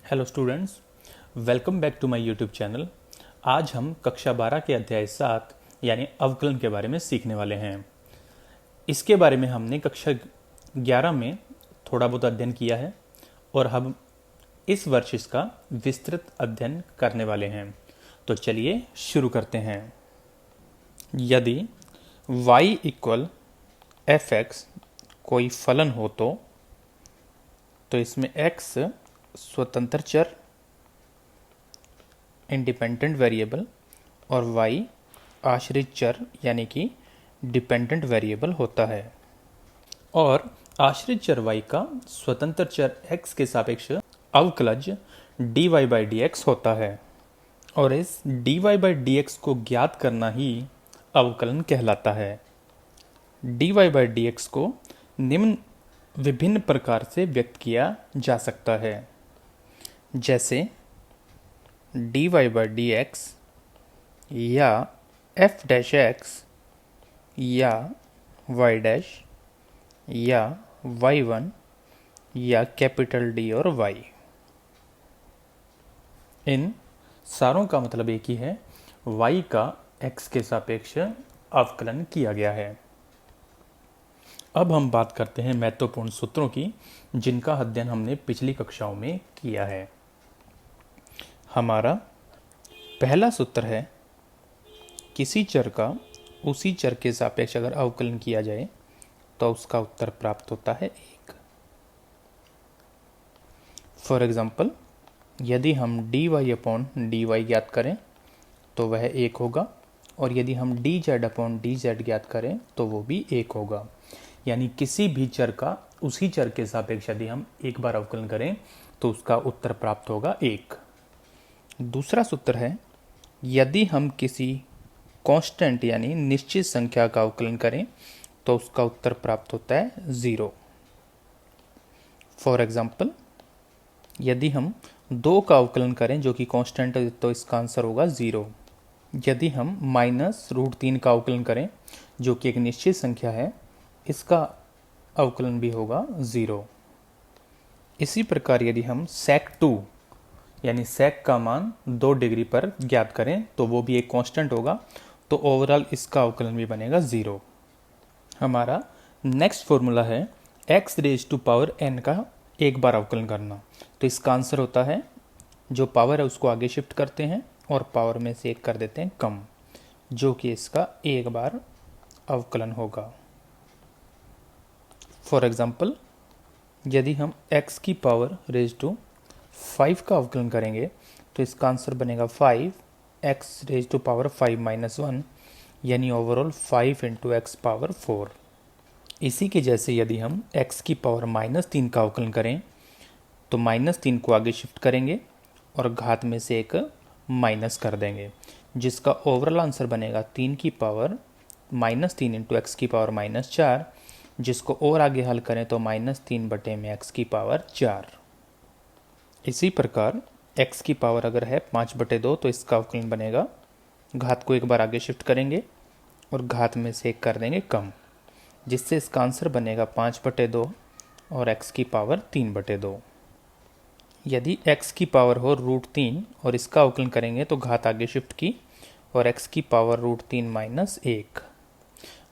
Hello students, welcome back to my YouTube channel. आज हम कक्षा 12 के अध्याय 7 यानी अवकलन के बारे में सीखने वाले हैं। इसके बारे में हमने कक्षा 11 में थोड़ा बहुत अध्ययन किया है और हम इस वर्ष इसका विस्तृत अध्ययन करने वाले हैं। तो चलिए शुरू करते हैं। यदि y इक्वल fx कोई फलन हो तो इसमें x स्वतंत्र चर इंडिपेंडेंट वेरिएबल और y आश्रित चर यानी कि डिपेंडेंट वेरिएबल होता है। और आश्रित चर y का स्वतंत्र चर x के सापेक्ष अवकलज dy by dx होता है और इस dy by dx को ज्ञात करना ही अवकलन कहलाता है। dy by dx को निम्न विभिन्न प्रकार से व्यक्त किया जा सकता है, जैसे dy by dx या f डैश x या y डैश या y1 या कैपिटल D और y। इन सारों का मतलब एक ही है, y का x के सापेक्ष अवकलन किया गया है। अब हम बात करते हैं महत्वपूर्ण सूत्रों की, जिनका अध्ययन हमने पिछली कक्षाओं में किया है। हमारा पहला सूत्र है, किसी चर का उसी चर के सापेक्ष अगर अवकलन किया जाए तो उसका उत्तर प्राप्त होता है 1। फॉर एग्जाम्पल, यदि हम dy अपॉन dy ज्ञात करें तो वह 1 होगा और यदि हम dz अपॉन dz ज्ञात करें तो वो भी 1 होगा। यानी किसी भी चर का उसी चर के सापेक्ष यदि हम एक बार अवकलन करें तो उसका उत्तर प्राप्त होगा 1। दूसरा सूत्र है, यदि हम किसी कांस्टेंट यानी निश्चित संख्या का अवकलन करें तो उसका उत्तर प्राप्त होता है 0। फॉर एग्जाम्पल, यदि हम 2 का अवकलन करें जो कि कांस्टेंट है तो इसका आंसर होगा 0। यदि हम -√3 का अवकलन करें जो कि एक निश्चित संख्या है, इसका अवकलन भी होगा 0। इसी प्रकार यदि हम sec2 यानी sec का मान 2 डिग्री पर ज्ञात करें तो वो भी एक कांस्टेंट होगा, तो ओवरऑल इसका अवकलन भी बनेगा 0। हमारा नेक्स्ट फॉर्मूला है x raise to power n का एक बार अवकलन करना। तो इसका आंसर होता है, जो पावर है उसको आगे शिफ्ट करते हैं और पावर में से 1 कर देते हैं कम, जो कि इसका एक बार अवकलन होगा। फॉर एग्जाम्पल, यदि हम x की पावर रेज टू 5 का अवकलन करेंगे तो इसका आंसर बनेगा 5x रेज टू पावर 5 - 1 यानी ओवरऑल 5 इंटू एक्स पावर 4। इसी के जैसे यदि हम x की पावर -3 का अवकलन करें तो -3 को आगे शिफ्ट करेंगे और घात में से 1 माइनस कर देंगे, जिसका ओवरऑल आंसर बनेगा 3 की पावर -3 इंटू एक्स की पावर -4, जिसको और आगे हल करें तो -3 बटे में x की पावर 4। इसी प्रकार x की पावर अगर है 5/2 तो इसका अवकलन बनेगा, घात को एक बार आगे शिफ्ट करेंगे और घात में से 1 कर देंगे कम, जिससे इसका आंसर बनेगा 5/2 और x की पावर 3/2। यदि x की पावर हो √3 और इसका अवकलन करेंगे तो घात आगे शिफ्ट की और x की पावर √3 - 1,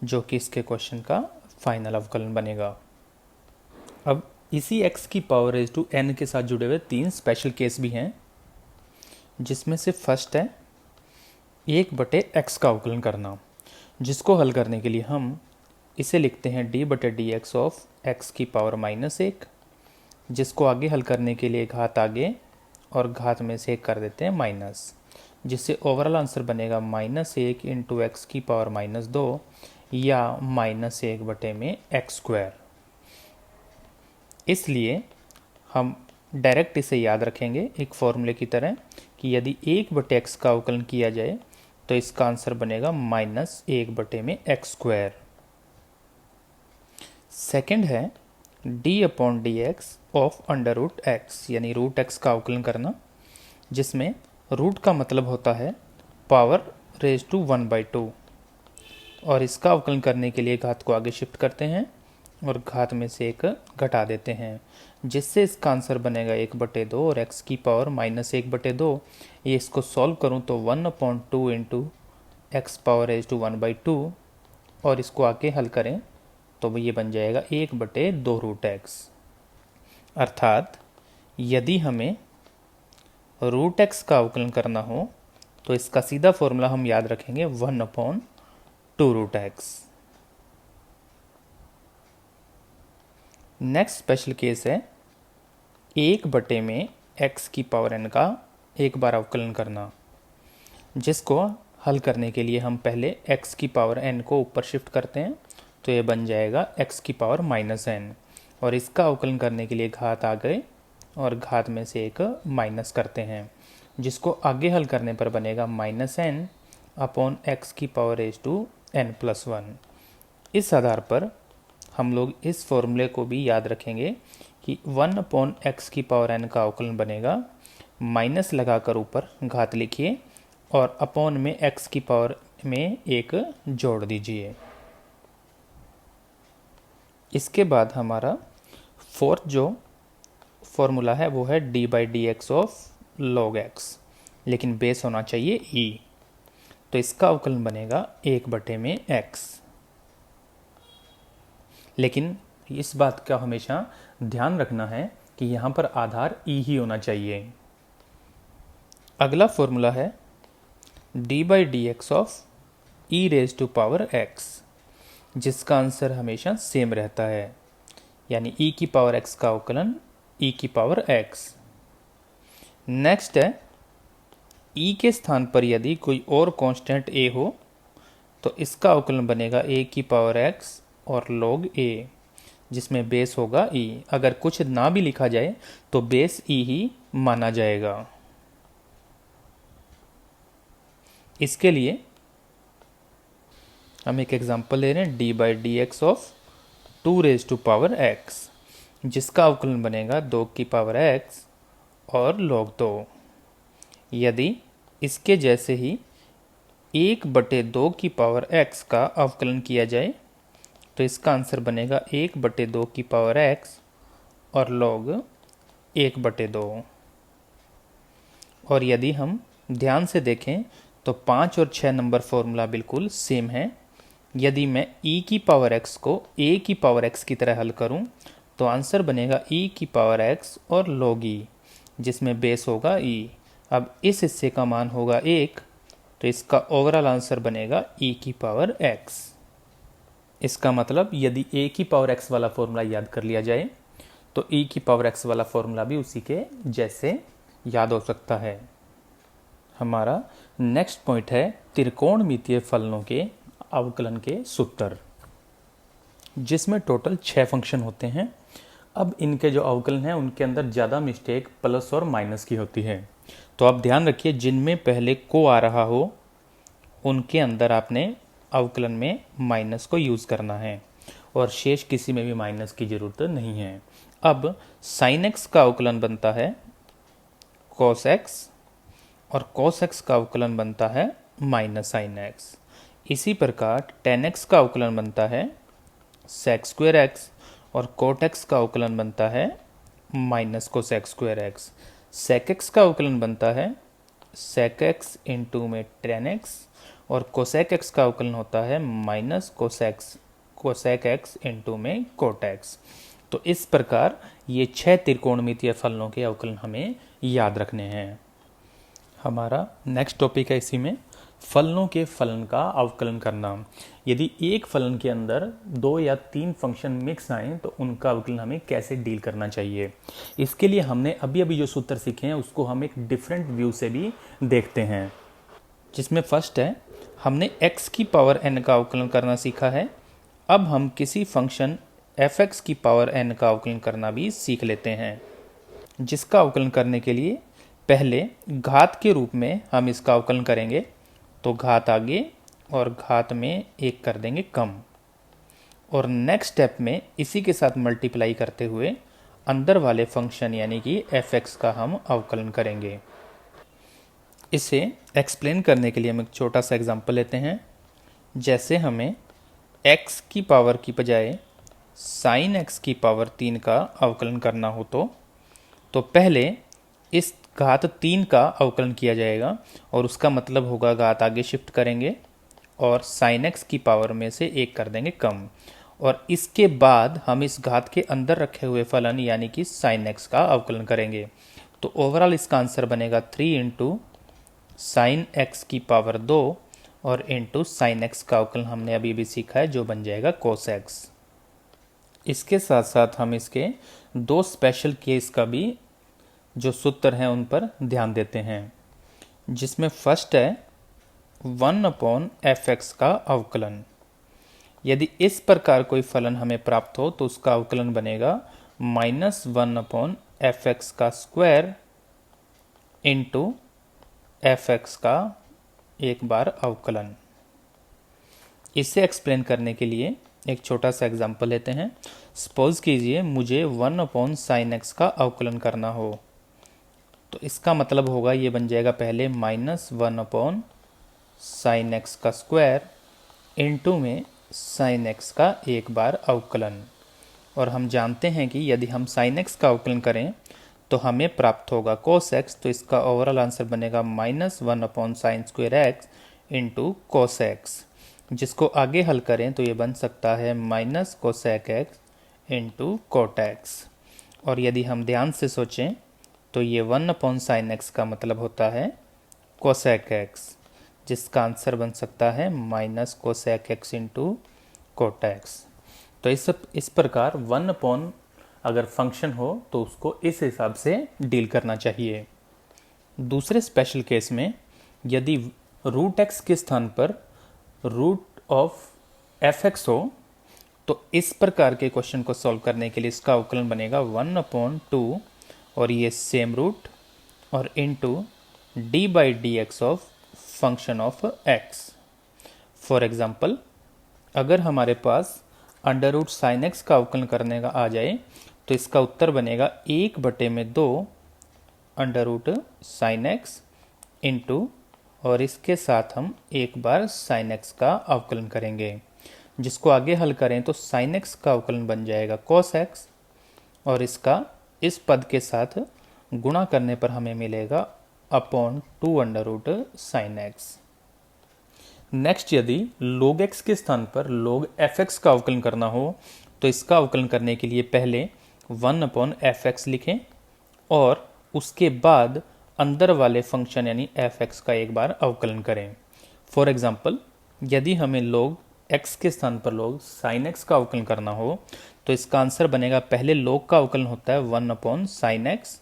जो कि इसके क्वेश्चन का फाइनल अवकलन बनेगा। अब इसी x की पावर रेज टू n के साथ जुड़े हुए 3 स्पेशल केस भी हैं, जिसमें से फर्स्ट है 1/x का अवकलन करना, जिसको हल करने के लिए हम इसे लिखते हैं d/dx ऑफ x की पावर -1, जिसको आगे हल करने के लिए घात आगे और घात में से 1 कर देते हैं माइनस, जिससे ओवरऑल आंसर बनेगा -1 इंटू एक्स की पावर -2 या -1 बटे में x²। इसलिए हम डायरेक्ट इसे याद रखेंगे एक फॉर्मूले की तरह कि यदि 1/x का अवकलन किया जाए तो इसका आंसर बनेगा -1 बटे में x²। सेकंड है d/dx ऑफ √x यानी √x का अवकलन करना, जिसमें रूट का मतलब होता है पावर रेज टू 1/2 और इसका अवकलन करने के लिए घात को आगे शिफ्ट करते हैं और घात में से 1 घटा देते हैं, जिससे इसका आंसर बनेगा 1/2 और x की पावर -1/2। ये इसको सॉल्व करूँ तो 1/2 into x power raise to 1/2 और इसको आके हल करें तो ये बन जाएगा 1/2√x। अर्थात यदि हमें √x का अवकलन करना हो तो इसका सीधा फॉर्मूला हम याद रखेंगे 1/2√x। नेक्स्ट स्पेशल केस है 1/में x की पावर n का एक बार अवकलन करना, जिसको हल करने के लिए हम पहले x की पावर n को ऊपर शिफ्ट करते हैं तो ये बन जाएगा x की पावर -n और इसका अवकलन करने के लिए घात आ गए और घात में से एक माइनस करते हैं, जिसको आगे हल करने पर बनेगा -n अपॉन x की पावर रेज टू n+1। इस आधार पर हम लोग इस फॉर्मूले को भी याद रखेंगे कि 1/x की पावर n का अवकलन बनेगा, माइनस लगाकर ऊपर घात लिखिए और अपॉन में x की पावर में एक जोड़ दीजिए। इसके बाद हमारा फोर्थ जो फॉर्मूला है वो है d/dx ऑफ log x, लेकिन बेस होना चाहिए e, तो इसका अवकलन बनेगा 1/में x। लेकिन इस बात का हमेशा ध्यान रखना है कि यहाँ पर आधार e ही होना चाहिए। अगला फॉर्मूला है d/dx of e raise to power x, जिसका आंसर हमेशा सेम रहता है, यानी e की पावर x का अवकलन e की पावर x। नेक्स्ट है e के स्थान पर यदि कोई और कांस्टेंट a हो तो इसका अवकलन बनेगा a की पावर x और log a, जिसमें बेस होगा e। अगर कुछ ना भी लिखा जाए तो बेस e ही माना जाएगा। इसके लिए हम एक एग्जांपल ले रहे हैं d/dx of 2 raise to power x, जिसका अवकलन बनेगा 2 की पावर x और log 2। यदि इसके जैसे ही 1/2 की पावर x का अवकलन किया जाए तो इसका आंसर बनेगा 1/2 की पावर x और log 1/2। और यदि हम ध्यान से देखें तो 5 और 6 नंबर फॉर्मूला बिल्कुल सेम है। यदि मैं e की पावर x को a की पावर x की तरह हल करूं तो आंसर बनेगा e की पावर x और log e, जिसमें बेस होगा e। अब इस हिस्से का मान होगा 1, तो इसका ओवरऑल आंसर बनेगा e की पावर x। इसका मतलब यदि a की पावर x वाला फॉर्मूला याद कर लिया जाए तो e की पावर x वाला फॉर्मूला भी उसी के जैसे याद हो सकता है। हमारा नेक्स्ट पॉइंट है त्रिकोणमितीय फलनों के अवकलन के सूत्र, जिसमें टोटल 6 फंक्शन होते हैं। अब इनके जो अवकलन हैं उनके अंदर ज़्यादा मिस्टेक प्लस और माइनस की होती है, तो आप ध्यान रखिए जिनमें पहले को आ रहा हो उनके अंदर आपने अवकलन में माइनस को यूज़ करना है और शेष किसी में भी माइनस की ज़रूरत नहीं है। अब साइन एक्स का अवकलन बनता है कॉस एक्स और कॉस एक्स का अवकलन बनता है माइनस साइन एक्स। इसी प्रकार टेन एक्स का अवकलन बनता है सेक स्क्वायर एक्स और कोट एक्स का अवकलन बनता है minus cosec square x. Sec x का अवकलन बनता है सेक एक्स इंटू में टेन एक्स और कोसेक एक्स का अवकलन होता है माइनस कोसेक एक्स इंटू में कोट एक्स। तो इस प्रकार ये 6 त्रिकोणमितीय फलनों के अवकलन हमें याद रखने हैं। हमारा नेक्स्ट टॉपिक है इसी में फलनों के फलन का अवकलन करना। यदि एक फलन के अंदर 2 या 3 फंक्शन मिक्स आए तो उनका अवकलन हमें कैसे डील करना चाहिए, इसके लिए हमने अभी जो सूत्र सीखे हैं उसको हम एक डिफरेंट व्यू से भी देखते हैं। जिसमें फर्स्ट है हमने x की पावर n का अवकलन करना सीखा है। अब हम किसी फंक्शन f(x) की पावर n का अवकलन करना भी सीख लेते हैं, जिसका अवकलन करने के लिए पहले घात के रूप में हम इसका अवकलन करेंगे, तो घात आगे और घात में 1 कर देंगे कम, और नेक्स्ट स्टेप में इसी के साथ मल्टीप्लाई करते हुए अंदर वाले फंक्शन यानी कि f(x) का हम अवकलन करेंगे। इसे एक्सप्लेन करने के लिए हम एक छोटा सा एग्जांपल लेते हैं। जैसे हमें x की पावर की बजाय साइन एक्स की पावर 3 का अवकलन करना हो तो पहले इस घात 3 का अवकलन किया जाएगा और उसका मतलब होगा घात आगे शिफ्ट करेंगे और साइन एक्स की पावर में से एक कर देंगे कम, और इसके बाद हम इस घात के अंदर रखे हुए फलन यानी कि साइन एक्स का अवकलन करेंगे। तो ओवरऑल इसका आंसर बनेगा 3 इंटू साइन एक्स की पावर 2 और इंटू साइन एक्स का अवकलन हमने अभी भी सीखा है जो बन जाएगा कोस एक्स। इसके साथ साथ हम इसके दो स्पेशल केस का भी जो सूत्र हैं उन पर ध्यान देते हैं, जिसमें फर्स्ट है 1/f(x) का अवकलन। यदि इस प्रकार कोई फलन हमें प्राप्त हो तो उसका अवकलन बनेगा -1/f(x) का स्क्वायर इंटू f(x) का एक बार अवकलन। इसे एक्सप्लेन करने के लिए एक छोटा सा एग्जांपल लेते हैं। सपोज कीजिए मुझे 1/sin x का अवकलन करना हो, तो इसका मतलब होगा ये बन जाएगा पहले -1/sin x का स्क्वायर इंटू में sin x का एक बार अवकलन। और हम जानते हैं कि यदि हम sin x का अवकलन करें तो हमें प्राप्त होगा cos x, तो इसका ओवरऑल आंसर बनेगा -1/sin² x into cos x, जिसको आगे हल करें तो ये बन सकता है -cosec x into cot x। और यदि हम ध्यान से सोचें तो ये 1/sin x का मतलब होता है cosec x, जिसका आंसर बन सकता है -cosec x into cot x। तो इस प्रकार 1/ अगर फंक्शन हो तो उसको इस हिसाब से डील करना चाहिए। दूसरे स्पेशल केस में यदि √x के स्थान पर √f(x) हो तो इस प्रकार के क्वेश्चन को सॉल्व करने के लिए इसका अवकलन बनेगा 1/2 और ये सेम रूट और into d/dx of function of x। For example, अगर हमारे पास √sin x का अवकलन करने का आ जाए तो इसका उत्तर बनेगा 1/2 √sin x इंटू, और इसके साथ हम एक बार sin x का अवकलन करेंगे, जिसको आगे हल करें तो sin x का अवकलन बन जाएगा cos x, और इसका इस पद के साथ गुणा करने पर हमें मिलेगा /2 sin x। नेक्स्ट, यदि log x के स्थान पर log f(x) का अवकलन करना हो तो इसका अवकलन करने के लिए पहले 1/f(x) लिखें और उसके बाद अंदर वाले फंक्शन यानी f(x) का एक बार अवकलन करें। फॉर एग्जाम्पल, यदि हमें log x के स्थान पर log sin x का अवकलन करना हो तो इसका आंसर बनेगा पहले log का अवकलन होता है 1/sin x,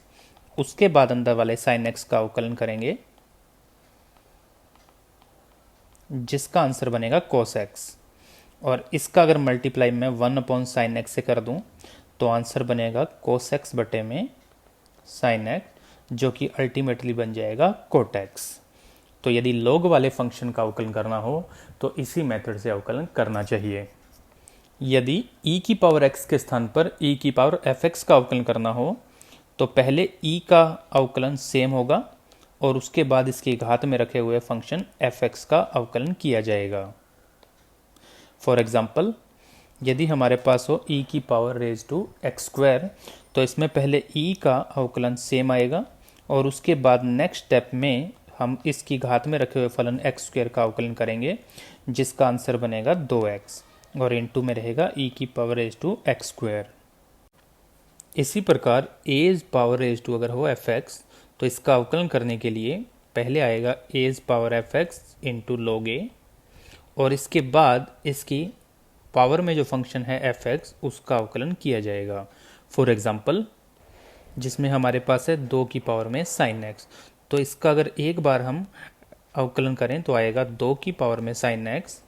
उसके बाद अंदर वाले sin x का अवकलन करेंगे जिसका आंसर बनेगा cos x, और इसका अगर मल्टीप्लाई मैं 1/sin x से कर दूं तो आंसर बनेगा cos x बटे में sin x, जो कि अल्टीमेटली बन जाएगा cot x। तो यदि log वाले फंक्शन का अवकलन करना हो तो इसी मेथड से अवकलन करना चाहिए। यदि e की पावर x के स्थान पर e की पावर f(x) का अवकलन करना हो तो पहले e का अवकलन सेम होगा और उसके बाद इसके घात में रखे हुए फंक्शन f(x) का अवकलन किया जाएगा। फॉर एग्जाम्पल, यदि हमारे पास हो e की पावर रेज टू x² तो इसमें पहले e का अवकलन सेम आएगा और उसके बाद नेक्स्ट स्टेप में हम इसकी घात में रखे हुए फलन x² का अवकलन करेंगे, जिसका आंसर बनेगा 2x, और इनटू में रहेगा e की पावर रेज टू x²। इसी प्रकार a पावर रेज टू अगर हो f(x) तो इसका अवकलन करने के लिए पहले आएगा a power f(x) into log a, और इसके बाद इसकी पावर में जो फंक्शन है f(x) उसका अवकलन किया जाएगा। फॉर एग्जाम्पल, जिसमें हमारे पास है 2 की पावर में sin x, तो इसका अगर एक बार हम अवकलन करें तो आएगा 2 की पावर में sin x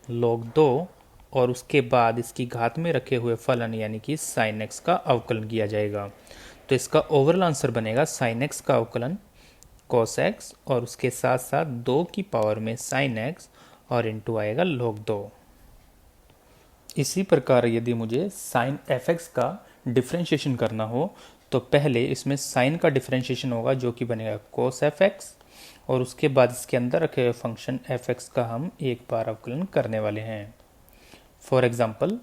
log 2, और उसके बाद इसकी घात में रखे हुए फलन यानी कि sin x का अवकलन किया जाएगा। तो इसका ओवरऑल आंसर बनेगा sin x का अवकलन cos x और उसके साथ साथ 2 की पावर में sin x और इंटू आएगा log 2। इसी प्रकार यदि मुझे sin f(x) का डिफ्रेंशिएशन करना हो तो पहले इसमें sin का डिफ्रेंशिएशन होगा जो कि बनेगा cos f(x), और उसके बाद इसके अंदर रखे हुए फंक्शन f(x) का हम एक बार अवकलन करने वाले हैं। फॉर एग्जाम्पल,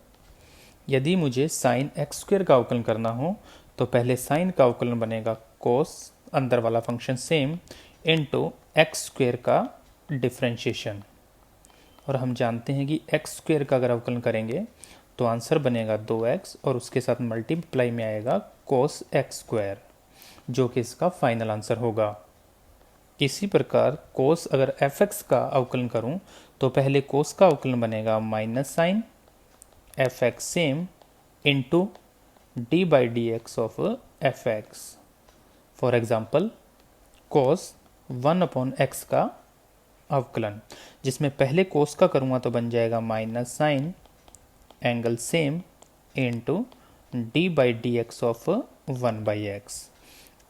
यदि मुझे साइन एक्स स्क्वेयर का अवकलन करना हो तो पहले साइन का अवकलन बनेगा कोस, अंदर वाला function same, into x square का डिफरेंशिएशन। और हम जानते हैं कि एक्स स्क्वेयर का अगर अवकलन करेंगे तो आंसर बनेगा 2x और उसके साथ मल्टीप्लाई में आएगा कोस एक्स स्क्वायर, जो कि इसका फाइनल आंसर होगा। इसी प्रकार कोस अगर fx का अवकलन करूं तो पहले कोस का अवकलन बनेगा minus sine fx same into d by d x of fx। For example cos 1/x का अवकलन, जिसमें पहले कोस का करूँगा तो बन जाएगा minus sign angle same into d by d x of 1/x।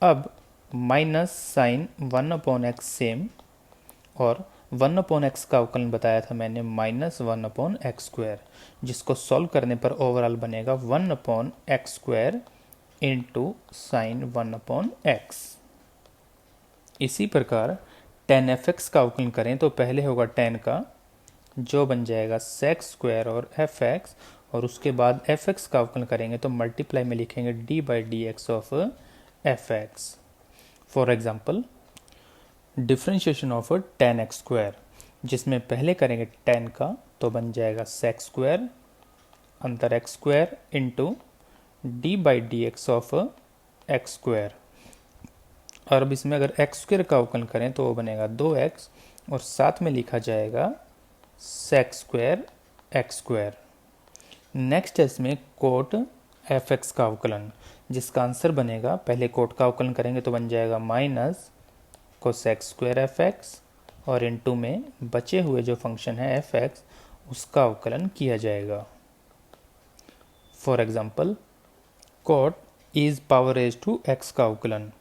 अब माइनस साइन 1/x सेम और 1/x का अवकलन बताया था मैंने माइनस 1/x स्क्वायर, जिसको सॉल्व करने पर ओवरऑल बनेगा 1/x square into sine 1/x। इसी प्रकार tan fx का अवकलन करें तो पहले होगा tan का, जो बन जाएगा sec स्क्वायर और fx, और उसके बाद fx का अवकलन करेंगे तो मल्टीप्लाई में लिखेंगे d by d x of fx। For example differentiation of tan x square, जिसमें पहले करेंगे tan का तो बन जाएगा sec स्क्वायर अंदर x square into d by d x of x square. और अब इसमें अगर एक्स स्क्वायर का अवकलन करें तो वो बनेगा 2x और साथ में लिखा जाएगा sec square x square. Next है इसमें कोट fx का अवकलन, जिसका आंसर बनेगा, पहले कोट का अवकलन करेंगे तो बन जाएगा माइनस कोसेक स्क्वायर fx और इनटू में बचे हुए जो फंक्शन है fx उसका अवकलन किया जाएगा। For example cot e's power raise to x का अवकलन,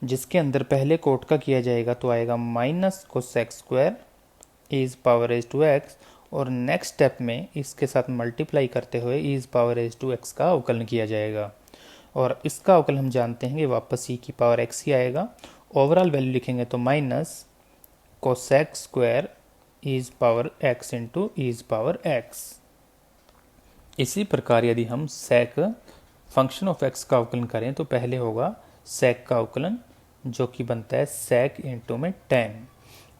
जिसके अंदर पहले कोट का किया जाएगा तो आएगा minus cosec square e's power raise to x, और नेक्स्ट स्टेप में इसके साथ मल्टीप्लाई करते हुए e's power raise to x का अवकलन किया जाएगा। और इसका अवकलन हम जानते हैं कि वापस e की पावर x ही आएगा। ओवरऑल वैल्यू लिखेंगे तो minus cosec square e's power x into is power x। इसी प्रकार यदि हम सेक फंक्शन ऑफ x का अवकलन करें तो पहले होगा सेक का अवकलन, जो कि बनता है सेक इंटू में tan,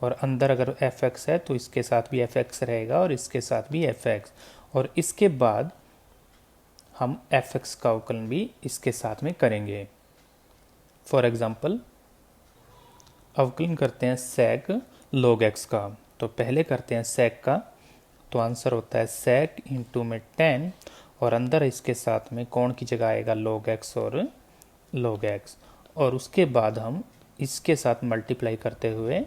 और अंदर अगर fx है तो इसके साथ भी fx रहेगा और इसके साथ भी fx, और इसके बाद हम fx का अवकलन भी इसके साथ में करेंगे। फॉर एग्जाम्पल अवकलन करते हैं सेक log x का, तो पहले करते हैं सेक का तो आंसर होता है सेक इंटू में tan, और अंदर इसके साथ में कोण की जगह आएगा log x और log x, और उसके बाद हम इसके साथ मल्टीप्लाई करते हुए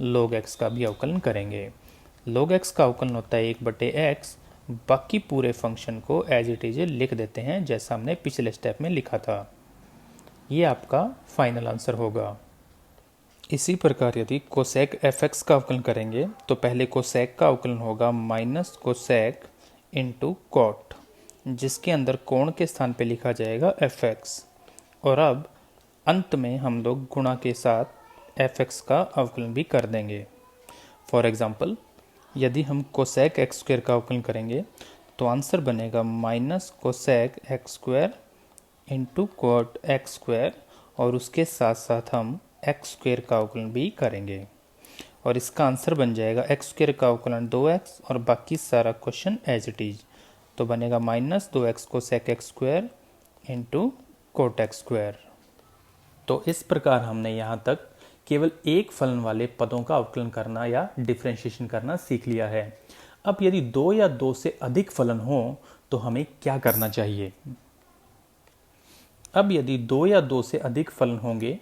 log x का भी अवकलन करेंगे। log x का अवकलन होता है 1/x, बाकी पूरे फंक्शन को एज इट इज लिख देते हैं जैसा हमने पिछले स्टेप में लिखा था। ये आपका फाइनल आंसर होगा। इसी प्रकार यदि कोसेक fx का अवकलन करेंगे तो पहले कोसेक का अवकलन होगा माइनस कोसेक इंटू कॉट, जिसके अंदर कोण के स्थान पे लिखा जाएगा fx, और अब अंत में हम लोग गुणा के साथ fx का अवकलन भी कर देंगे। फॉर एग्जाम्पल यदि हम कोसेक एक्स स्क्वायर का अवकलन करेंगे तो आंसर बनेगा minus cosec x square into cot x square, और उसके साथ साथ हम एक्स स्क्वायर का अवकलन भी करेंगे, और इसका आंसर बन जाएगा एक्स स्क्वायर का अवकलन 2x और बाकी सारा क्वेश्चन एज इट इज, तो बनेगा minus 2x cosec x square into cot x square. तो इस प्रकार हमने यहाँ तक केवल एक फलन वाले पदों का अवकलन करना या डिफरेंशिएशन करना सीख लिया है। अब यदि दो या दो से अधिक फलन हो तो हमें क्या करना चाहिए? अब यदि दो या दो से अधिक फलन होंगे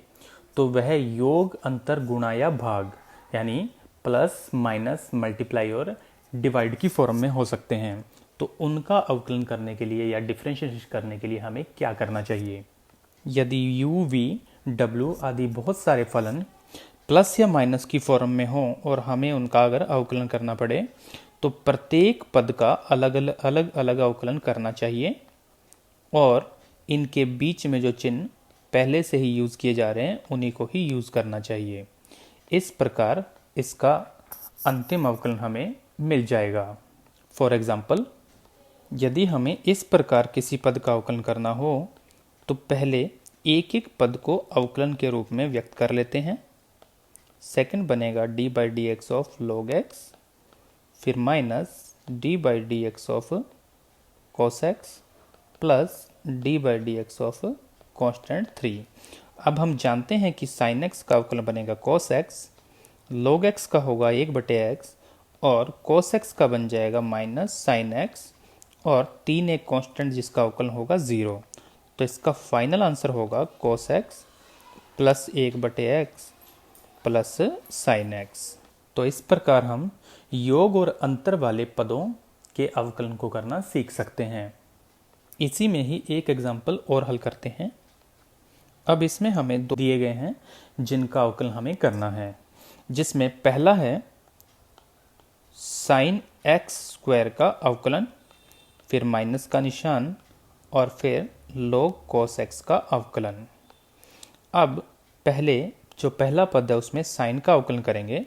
तो वह योग, अंतर, गुणा या भाग यानी प्लस, माइनस, मल्टीप्लाई और डिवाइड की फॉर्म में हो सकते हैं। तो उनका अवकलन करने के लिए या डिफरेंशिएशन करने के लिए हमें क्या करना चाहिए? यदि u, v, w आदि बहुत सारे फलन प्लस या माइनस की फॉर्म में हो और हमें उनका अगर अवकलन करना पड़े तो प्रत्येक पद का अलग अलग अवकलन करना चाहिए, और इनके बीच में जो चिन्ह पहले से ही यूज़ किए जा रहे हैं उन्हीं को ही यूज़ करना चाहिए। इस प्रकार इसका अंतिम अवकलन हमें मिल जाएगा। फॉर एग्जाम्पल यदि हमें इस प्रकार किसी पद का अवकलन करना हो तो पहले एक एक पद को अवकलन के रूप में व्यक्त कर लेते हैं। सेकंड बनेगा d by d x of log x, फिर minus d by d x of cos x plus d by d x of constant 3। अब हम जानते हैं कि साइन एक्स का अवकलन बनेगा कॉस एक्स, लॉग एक्स का होगा 1/x और कॉस एक्स का बन जाएगा माइनस साइन एक्स और 3 एक कांस्टेंट जिसका अवकलन होगा 0। तो इसका फाइनल आंसर होगा cos x plus 1/x plus sine x. तो इस प्रकार हम योग और अंतर वाले पदों के अवकलन को करना सीख सकते हैं। इसी में ही एक एग्जाम्पल और हल करते हैं। अब इसमें हमें दो दिए गए हैं जिनका अवकलन हमें करना है, जिसमें पहला है साइन एक्स स्क्वायर का अवकलन, फिर माइनस का निशान और फिर लॉग कॉस एक्स का अवकलन। अब पहले जो पहला पद है उसमें साइन का अवकलन करेंगे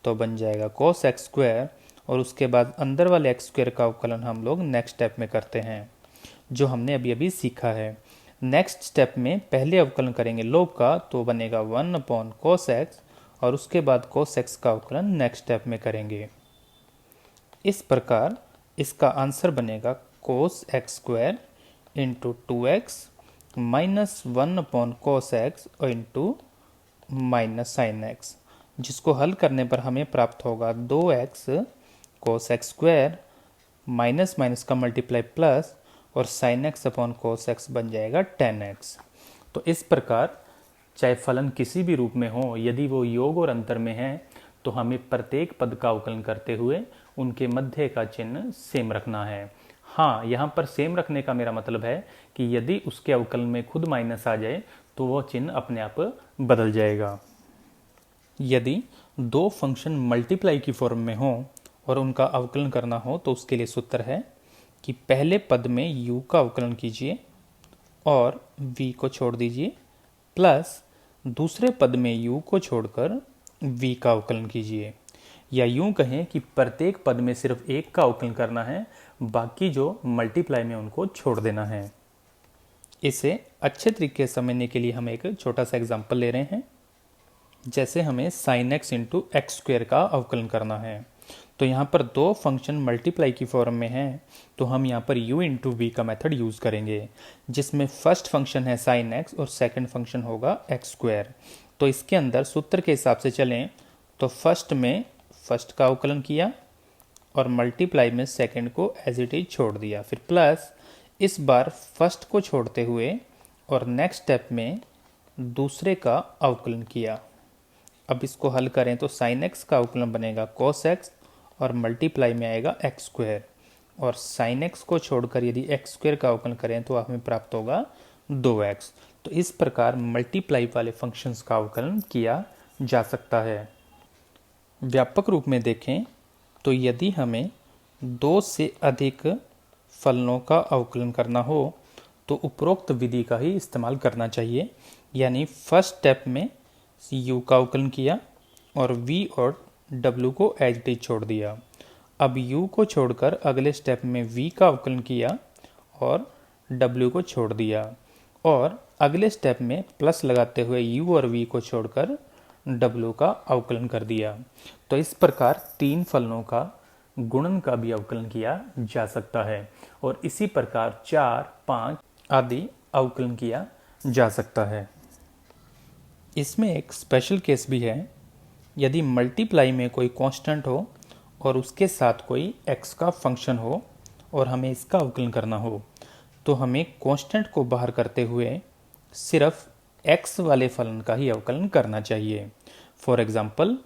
तो बन जाएगा कॉस एक्स स्क्वायर और उसके बाद अंदर वाले एक्स स्क्वायर का अवकलन हम लोग नेक्स्ट स्टेप में करते हैं, जो हमने अभी अभी सीखा है। नेक्स्ट स्टेप में पहले अवकलन करेंगे लॉग का तो बनेगा 1/cos x और उसके बाद cos x का अवकलन नेक्स्ट स्टेप में करेंगे। इस प्रकार इसका आंसर बनेगा cos x square into 2x minus 1/cos x और इंटू माइनस साइन एक्स, जिसको हल करने पर हमें प्राप्त होगा 2x cos x square minus minus का मल्टीप्लाई प्लस और sine x upon cos x बन जाएगा 10x। तो इस प्रकार चाहे फलन किसी भी रूप में हो, यदि वो योग और अंतर में है तो हमें प्रत्येक पद का अवकलन करते हुए उनके मध्य का चिन्ह सेम रखना है। हाँ, यहाँ पर सेम रखने का मेरा मतलब है कि यदि उसके अवकलन में खुद माइनस आ जाए तो वह चिन्ह अपने आप बदल जाएगा। यदि दो फंक्शन मल्टीप्लाई की फॉर्म में हो और उनका अवकलन करना हो तो उसके लिए सूत्र है कि पहले पद में u का अवकलन कीजिए और v को छोड़ दीजिए, प्लस दूसरे पद में u को छोड़कर v का अवकलन कीजिए। या यूं कहें कि प्रत्येक पद में सिर्फ एक का अवकलन करना है, बाकी जो मल्टीप्लाई में उनको छोड़ देना है। इसे अच्छे तरीके से समझने के लिए हम एक छोटा सा एग्जांपल ले रहे हैं। जैसे हमें sine x into x square का अवकलन करना है, तो यहाँ पर दो फंक्शन मल्टीप्लाई की फॉर्म में हैं, तो हम यहाँ पर u इंटू वी का मेथड यूज़ करेंगे, जिसमें फर्स्ट फंक्शन है साइन एक्स और सेकंड फंक्शन होगा एक्स स्क्वायर। तो इसके अंदर सूत्र के हिसाब से चलें तो फर्स्ट में फर्स्ट का अवकलन किया और मल्टीप्लाई में सेकंड को एज इट इज छोड़ दिया, फिर प्लस इस बार फर्स्ट को छोड़ते हुए और नेक्स्ट स्टेप में दूसरे का अवकलन किया। अब इसको हल करें तो साइन एक्स का अवकलन बनेगा कॉस एक्स और मल्टीप्लाई में आएगा एक्स स्क्वायर, और साइन एक्स को छोड़कर यदि एक्स स्क्वायर का अवकलन करें तो हमें प्राप्त होगा 2x। तो इस प्रकार मल्टीप्लाई वाले फंक्शंस का अवकलन किया जा सकता है। व्यापक रूप में देखें तो यदि हमें दो से अधिक फलनों का अवकलन करना हो तो उपरोक्त विधि का ही इस्तेमाल करना चाहिए। यानी फर्स्ट स्टेप में u का अवकलन किया और v और w को एज इट इज छोड़ दिया। अब u को छोड़कर अगले स्टेप में v का अवकलन किया और w को छोड़ दिया, और अगले स्टेप में प्लस लगाते हुए u और v को छोड़कर w का अवकलन कर दिया। तो इस प्रकार तीन फलनों का गुणन का भी अवकलन किया जा सकता है और इसी प्रकार 4, 5 आदि अवकलन किया जा सकता है। इसमें एक स्पेशल केस भी है। यदि मल्टीप्लाई में कोई कांस्टेंट हो और उसके साथ कोई x का फंक्शन हो और हमें इसका अवकलन करना हो, तो हमें कांस्टेंट को बाहर करते हुए सिर्फ x वाले फलन का ही अवकलन करना चाहिए। फॉर एग्जाम्पल,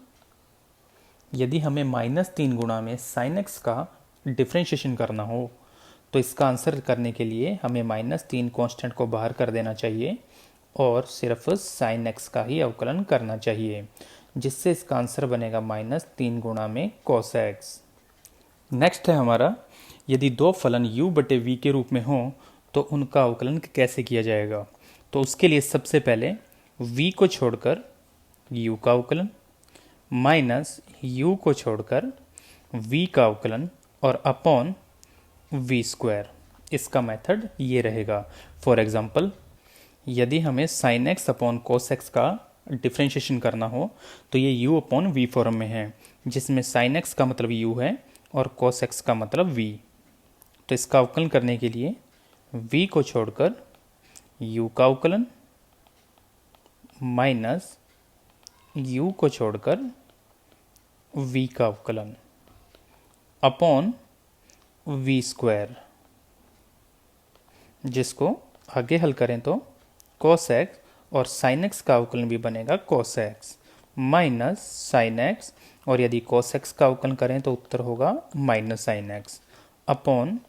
यदि हमें -3 गुणा में साइन एक्स का डिफ्रेंशिएशन करना हो तो इसका आंसर करने के लिए हमें -3 कांस्टेंट को बाहर कर देना चाहिए और सिर्फ साइन एक्स का ही अवकलन करना चाहिए, जिससे इसका आंसर बनेगा -3 गुणा में cos x। नेक्स्ट है हमारा, यदि दो फलन u बटे v के रूप में हो तो उनका अवकलन कैसे किया जाएगा। तो उसके लिए सबसे पहले v को छोड़कर u का अवकलन माइनस u को छोड़कर v का अवकलन और अपॉन वी स्क्वायर। इसका मेथड ये रहेगा। फॉर एग्जांपल, यदि हमें sine x upon cos x का डिफ्रेंशिएशन करना हो तो ये u अपॉन वी फॉर्म में है, जिसमें साइन एक्स का मतलब u है और कोस एक्स का मतलब v। तो इसका अवकलन करने के लिए v को छोड़कर u का अवकलन माइनस u को छोड़कर v का अवकलन अपॉन वी स्क्वायर, जिसको आगे हल करें तो cos x और sin x का अवकलन भी बनेगा cos x minus sine x, और यदि cos x का अवकलन करें तो उत्तर होगा minus sine x upon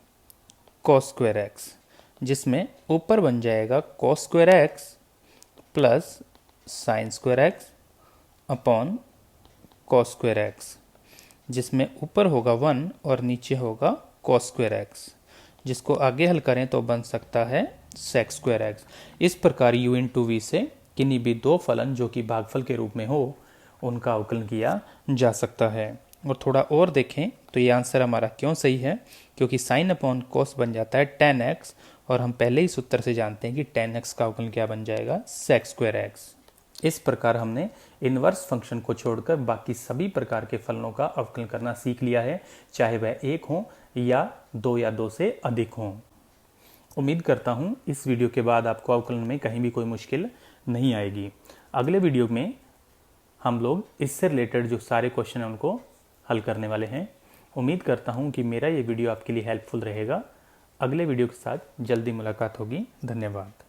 cos square x, जिसमें ऊपर बन जाएगा cos square x plus sine square x upon cos square x, जिसमें ऊपर होगा 1 और नीचे होगा cos स्क्वायर एक्स, जिसको आगे हल करें तो बन सकता है sec स्क्वायर एक्स। इस प्रकार u इंटू वी से किन्हीं भी दो फलन जो कि भागफल के रूप में हो उनका अवकलन किया जा सकता है। और थोड़ा और देखें तो ये आंसर हमारा क्यों सही है, क्योंकि साइन अपॉन कोस बन जाता है tan x, और हम पहले ही सूत्र से जानते हैं कि tan x का अवकलन क्या बन जाएगा, sec स्क्वायर एक्स। इस प्रकार हमने इनवर्स फंक्शन को छोड़कर बाकी सभी प्रकार के फलनों का अवकलन करना सीख लिया है, चाहे वह एक हो या दो से अधिक हों। उम्मीद करता हूँ इस वीडियो के बाद आपको अवकलन में कहीं भी कोई मुश्किल नहीं आएगी। अगले वीडियो में हम लोग इससे रिलेटेड जो सारे क्वेश्चन हैं उनको हल करने वाले हैं। उम्मीद करता हूँ कि मेरा ये वीडियो आपके लिए हेल्पफुल रहेगा। अगले वीडियो के साथ जल्दी मुलाकात होगी। धन्यवाद।